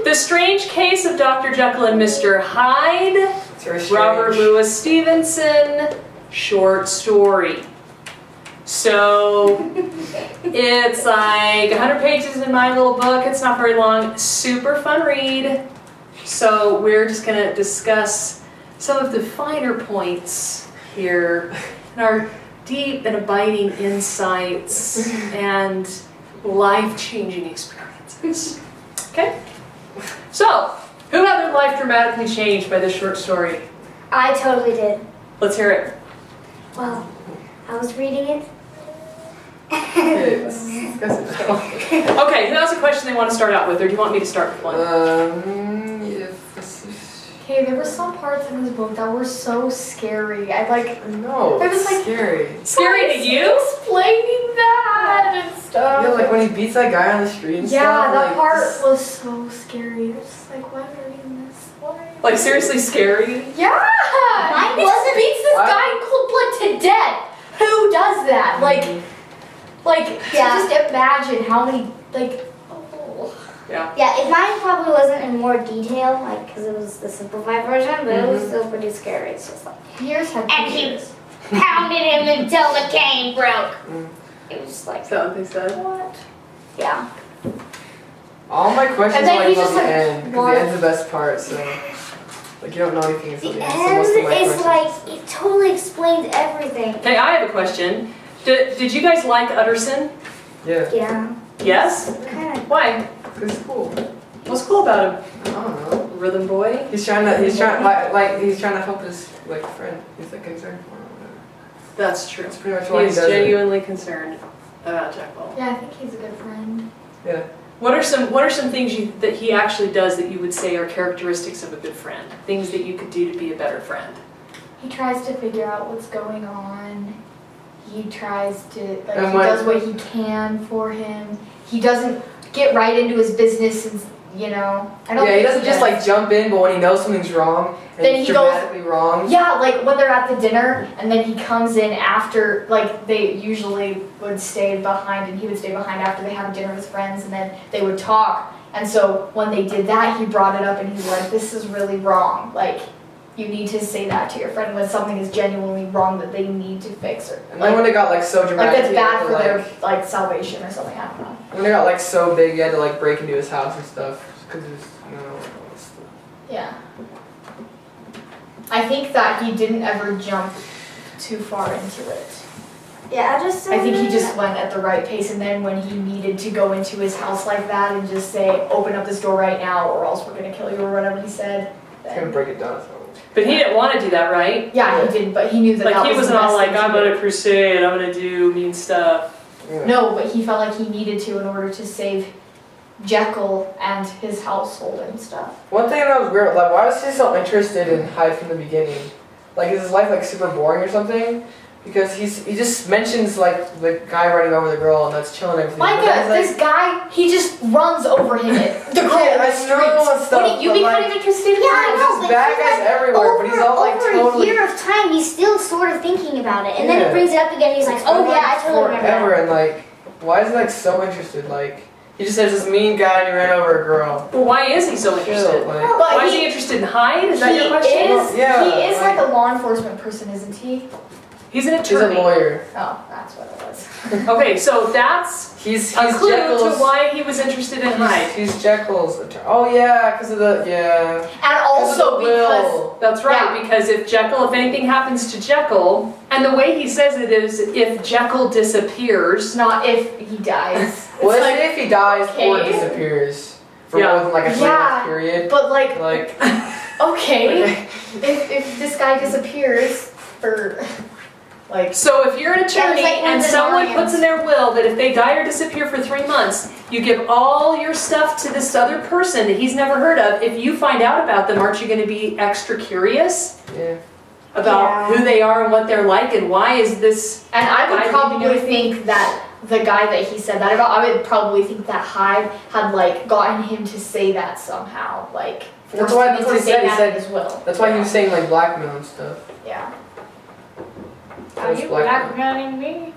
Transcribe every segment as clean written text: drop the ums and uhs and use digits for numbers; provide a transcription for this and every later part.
The Strange Case of Dr. Jekyll and Mr. Hyde, It's very strange. Robert Louis Stevenson, short story. So it's like 100 pages in my little book. It's not very long. Super fun read. So we're just going to discuss some of the finer points here in our deep and abiding insights and life-changing experiences. Okay? So, who had their life dramatically changed by this short story? I totally did. Let's hear it. Well, I was reading it. Okay, let's discuss it now. Okay, who has a question they want to start out with, or do you want me to start with one? Okay, there were some parts in this book that were so scary. No, It was it's like- scary. Scary to you? Explaining that and stuff. Yeah, like when he beats that guy on the street and Yeah, stuff. that like, part this- was so scary. It was just like, why am I reading this? Why? Like, seriously scary? Yeah! Mine He just wasn't- beats this Why- guy in cold blood to death. Who does that? Like, Yeah. just imagine how many, like, oh. Yeah. Yeah, if mine probably wasn't in more detail, like, because it was the simplified version, but it was still pretty scary. It's just like, Here's how And he- pounded him until the cane broke. It was just like, Is that what they said? What? yeah. All my questions And then are he like just, about the like, end, because walked- the end's the best part, so... Like, you don't know anything until The the end, so most of end my is questions... like, it totally explains everything. Okay, I have a question. Did you guys like Utterson? Yeah, Yeah. Yes? Kind of. Why? because it's cool. What's cool about him? I don't know. Rhythm boy? He's trying to help his, like, friend. He's, like, concerned for him or whatever. That's true. That's pretty much why he He's does it. genuinely concerned about Jekyll. Yeah, I think he's a good friend. Yeah. What are some things that he actually does that you would say are characteristics of a good friend? Things that you could do to be a better friend? He tries to figure out what's going on. He tries to, like, And he what- does what he can for him. He doesn't get right into his business and, I don't Yeah, he think doesn't just, does. like, jump in, but when he knows something's wrong, and Then it's he goes- dramatically wrong... Yeah, like when they're at the dinner and then he comes in after, like they usually would stay behind and he would stay behind after they have dinner with friends and then they would talk. And so when they did that, he brought it up and he's like, this is really wrong. Like, you need to say that to your friend when something is genuinely wrong that they need to fix or And then when it got, like, so like dramatic... that's he had bad to, for like, their like salvation or something, I don't know. When it got, like, so big, you had to, like, break into his house and stuff. Because it was, Yeah. I think that he didn't ever jump too far into it. Yeah, I think he just went at the right pace, and then when he needed to go into his house like that and just say, open up this door right now or else we're gonna kill you or whatever he said. It's gonna Then, break it down, so... But he didn't want to do that, right? yeah, he didn't, but he knew that Like, that he was wasn't the all best like, thing to I'm do. on a crusade, I'm going to do mean stuff. Yeah. No, but he felt like he needed to in order to save Jekyll and his household and stuff. One thing that was weird, like, why was he so interested in Hyde from the beginning? Like, is his life, like, super boring or something? Because he just mentions, like, the guy running over the girl and that's chilling and everything. but Micah, then he's this guy, he just runs over him, the girl Yeah, in the I streets. know and stuff, Wouldn't you but, be like- kind of interested in Yeah, I that? know, There's but bad he's, guys like, everywhere, but he's all, like, over totally- a year of time, he's still sort of thinking about it. And then Yeah. he brings it up again, he's like, It's oh been, yeah, like, I totally remember forever, that. and, like, why is he, like, so interested? Like, he just says this mean guy and he ran over a girl. Well, why is he so interested? Chill, like... But Why is he interested in Hyde? Is that your question? Well, yeah, he is like- like a law enforcement person, isn't he? He's an He's a attorney. lawyer. Oh, that's what it was. Okay, so that's He's a clue Jekyll's... to why he was interested in Hyde. He's Jekyll's attorney. Oh, yeah, because of the... Yeah. And also because, Will. That's right, because if anything happens to Jekyll, and the way he says it is, if Jekyll disappears, not if he dies. Well, It's let's say if he dies or okay. disappears for Yeah. more than like a 3-month period. But like, Like, okay, if this guy disappears for, like, so if you're an attorney like one and of the someone Mayans. puts in their will that if they die or disappear for 3 months, you give all your stuff to this other person that he's never heard of. If you find out about them, aren't you going to be extra curious yeah. about Yeah. who they are and what they're like and why is this? and I would Hyde probably leaving think that the guy that he said that about, I would probably think that Hyde had like gotten him to say that somehow, like That's forced why- him that's what into he said, saying he that said- in his will. That's why he was saying like blackmail and stuff. Yeah. Are you blackmailing blackmailing me?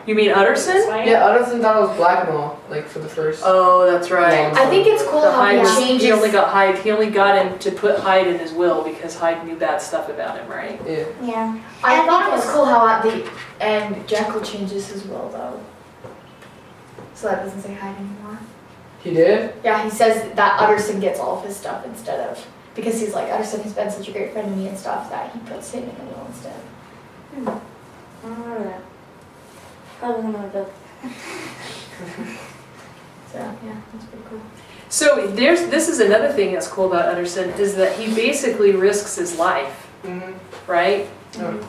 You mean Utterson? Yeah, Utterson thought it was blackmail, like for the first. Oh, that's right. Yeah. I think it's cool The how Hyde he was, changes. he only got him to put Hyde in his will because Hyde knew bad stuff about him, right? Yeah. Yeah. I And thought it was because- cool how at the end Jekyll changes his will though. So that doesn't say Hyde anymore. He did? Yeah, he says that Utterson gets all of his stuff instead of, because he's like, Utterson has been such a great friend to me and stuff, that he puts him in the will instead. I don't know that. Probably not a book. So yeah, that's pretty cool. So this is another thing that's cool about Utterson is that he basically risks his life, Mm-hmm. right? Oh.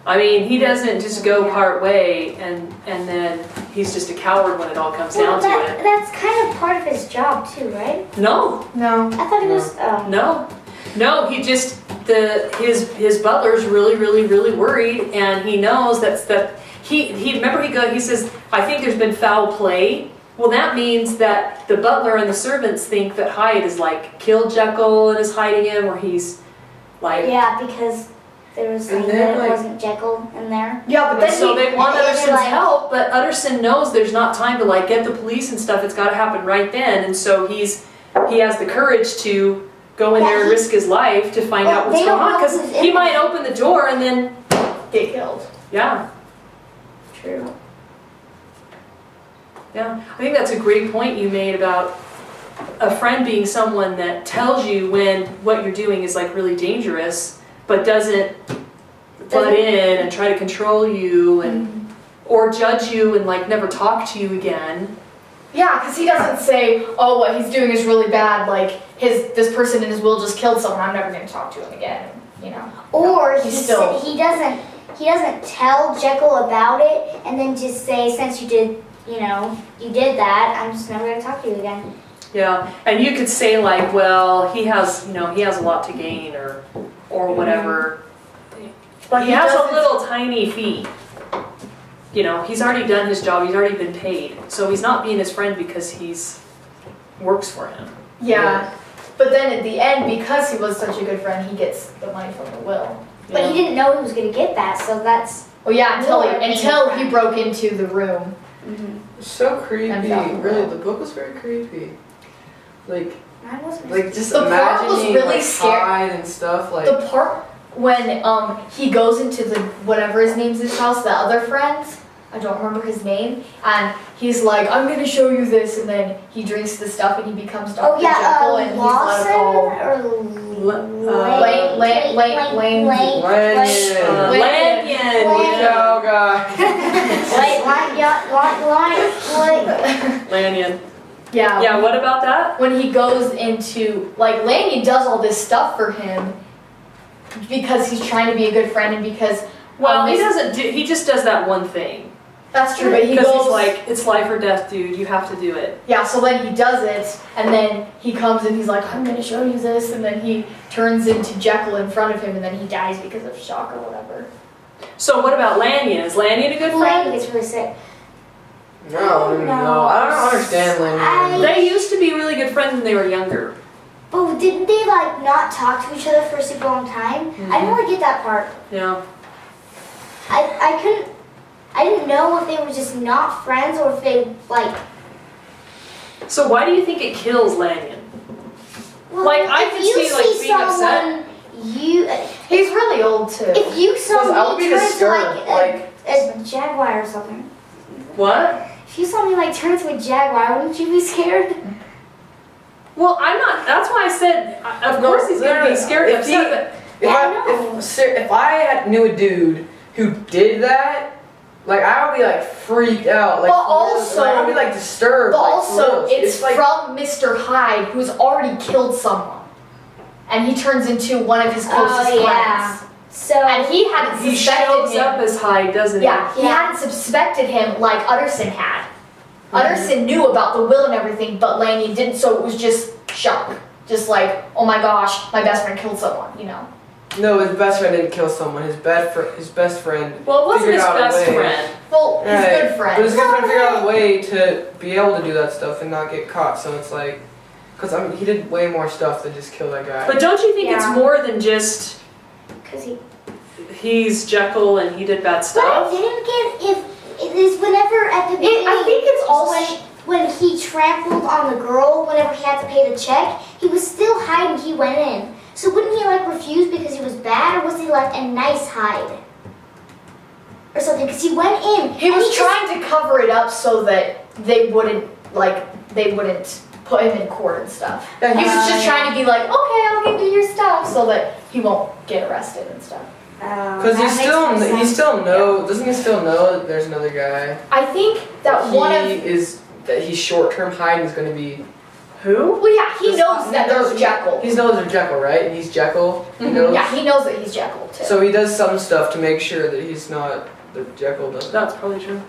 I mean, he doesn't just go part way and then he's just a coward when it all comes Well, down to it. that's kind of part of his job too, right? No, No. I thought it was. no, he just his butler's really worried, and he knows that he remember he says, I think there's been foul play. Well, that means that the butler and the servants think that Hyde is like killed Jekyl and is hiding him, or he's like. Yeah, because there was And saying then, that it like- wasn't Jekyl in there. Yeah, but And then so he, they want and Utterson's like- help, but Utterson knows there's not time to like get the police and stuff. It's got to happen right then, and so he has the courage to go in Yeah, there and risk his life to find Well, out what's they going don't on, know because who's in he might there. open the door and then get killed. yeah. True. Yeah, I think that's a great point you made about a friend being someone that tells you when what you're doing is like really dangerous, but doesn't butt in and try to control you and or judge you and like never talk to you again. Yeah, because he doesn't say, oh, what he's doing is really bad, like this person in his will just killed someone, I'm never going to talk to him again, you know. Or he's still- he doesn't tell Jekyl about it and then just say, since you did that, I'm just never gonna talk to you again. Yeah, and you could say like, well, he has a lot to gain or whatever. But He has a doesn't- little tiny fee. You know, he's already done his job, he's already been paid. So he's not being his friend because he's works for him. Yeah, but then at the end, because he was such a good friend, he gets the money from the will. But Yeah. he didn't know he was gonna get that, so that's. Oh yeah, until More being he friend. broke into the room. It's so creepy. And found the Really, will. the book was very creepy. Like I wasn't. just The part was imagining really like scary. Hyde and stuff like. The part when he goes into the whatever his name's his house, the other friends, I don't remember his name, and he's like, I'm gonna show you this, and then he drinks the stuff and he becomes Dr. Oh yeah, Jekyll, and he's Lawson Lane- Lane. Lanyon! Oh god. Lanyon. Yeah. Yeah, what about that? When he goes into, like, Laney does all this stuff for him because he's trying to be a good friend and because, Well, he this- doesn't do, he just does that one thing. that's true, but he Because goes, he's like, it's life or death, dude, you have to do it. yeah, so then he does it, and then he comes and he's like, I'm gonna show you this, and then he turns into Jekyll in front of him, and then he dies because of shock or whatever. So what about Lanyon? Is Lanyon a good Lane friend? gets really sick. No, I don't understand Lanyon. They used to be really good friends when they were younger. But didn't they like not talk to each other for a super long time? I didn't really get that part. Yeah. I didn't know if they were just not friends or if they like. So why do you think it kills Lanyon? Well, Like, I if could you see, like, being upset. someone, you He's really old too. if you saw Because I would me be turn into disturbed, like a jaguar or something. What? If you saw me like turn into a jaguar, wouldn't you be scared? Well, I'm not, that's why I said, of course he's gonna be scared and If he- upset, If Yeah, I know. if I knew a dude who did that, like I would be like freaked out. Like, But also- like, I'd be like disturbed. But like, for also, real. it's like from Mr. Hyde, who's already killed someone. And he turns into one of his closest friends. So And he hadn't he suspected shows him. up as Hyde, doesn't he? Yeah, he Yeah. hadn't suspected him like Utterson had. Utterson knew about the will and everything, but Laney didn't, so it was just shock. Just like, oh my gosh, my best friend killed someone, you know? no, his best friend didn't kill someone. His best friend. Well, it wasn't Figured his out a best way. friend. Well, his Right. good But friend. his good friend figured out a way to be able to do that stuff and not get caught. So it's like, because I mean, he did way more stuff than just kill that guy. But don't you think it's Yeah. more than just, because he he's Jekyll and he did bad But I stuff. didn't get if it is whenever at the beginning. I think it's also. when he trampled on the girl. Whenever he had to pay the check, he was still Hyde when he went in. So wouldn't he like refuse because he was bad, or was he like a nice Hyde? Or something, because he went in. He was trying to cover it up so that they wouldn't put him in court and stuff. Yeah, He was just trying to be like, okay, I'll give you your stuff, so that he won't get arrested and stuff. Because he still doesn't he still know that there's another guy? I think that he's short-term Hyde and is going to be Who? well, yeah, he knows that there's Jekyll. He knows there's Jekyll, right? And he's Jekyll. He knows. Yeah, he knows that he's Jekyll too. So he does some stuff to make sure that he's not the Jekyll does. That's probably true.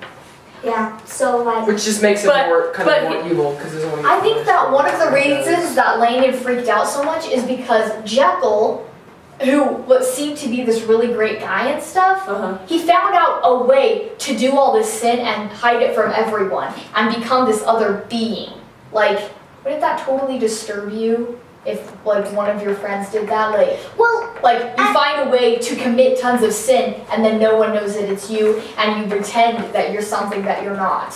Yeah, so like. Which just makes him But- more but more evil because there's only. I think that one of the reasons that Landon freaked out so much is because Jekyll, who what seemed to be this really great guy and stuff, Uh-huh. he found out a way to do all this sin and hide it from everyone and become this other being. Like, wouldn't that totally disturb you if like one of your friends did that? Like you find a way to commit tons of sin and then no one knows that it's you and you pretend that you're something that you're not.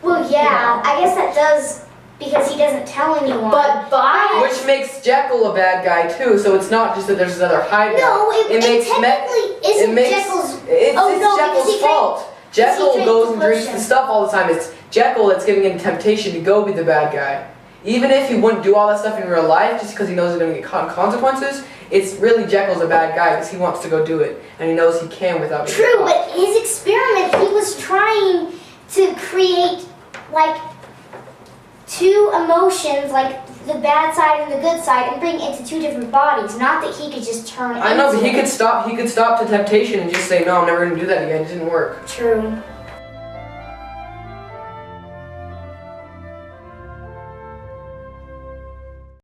Well, yeah, I guess that does because he doesn't tell anyone. But by Which makes Jekyll a bad guy too. So it's not just that there's this other Hyde. no, it makes technically isn't Jekyll's. It's Oh, no, because Jekyll's he drank- fault. Jekyll drank goes the and drinks the potion. stuff all the time. It's Jekyll that's giving him temptation to go be the bad guy. Even if he wouldn't do all that stuff in real life, just because he knows he's going to get consequences, it's really Jekyll's a bad guy because he wants to go do it, and he knows he can without being True, caught. but his experiment, he was trying to create like two emotions, like the bad side and the good side, and bring it into two different bodies. Not that he could just turn. I know, into but he it. could stop. He could stop the temptation and just say, "No, I'm never going to do that again." It didn't work. True.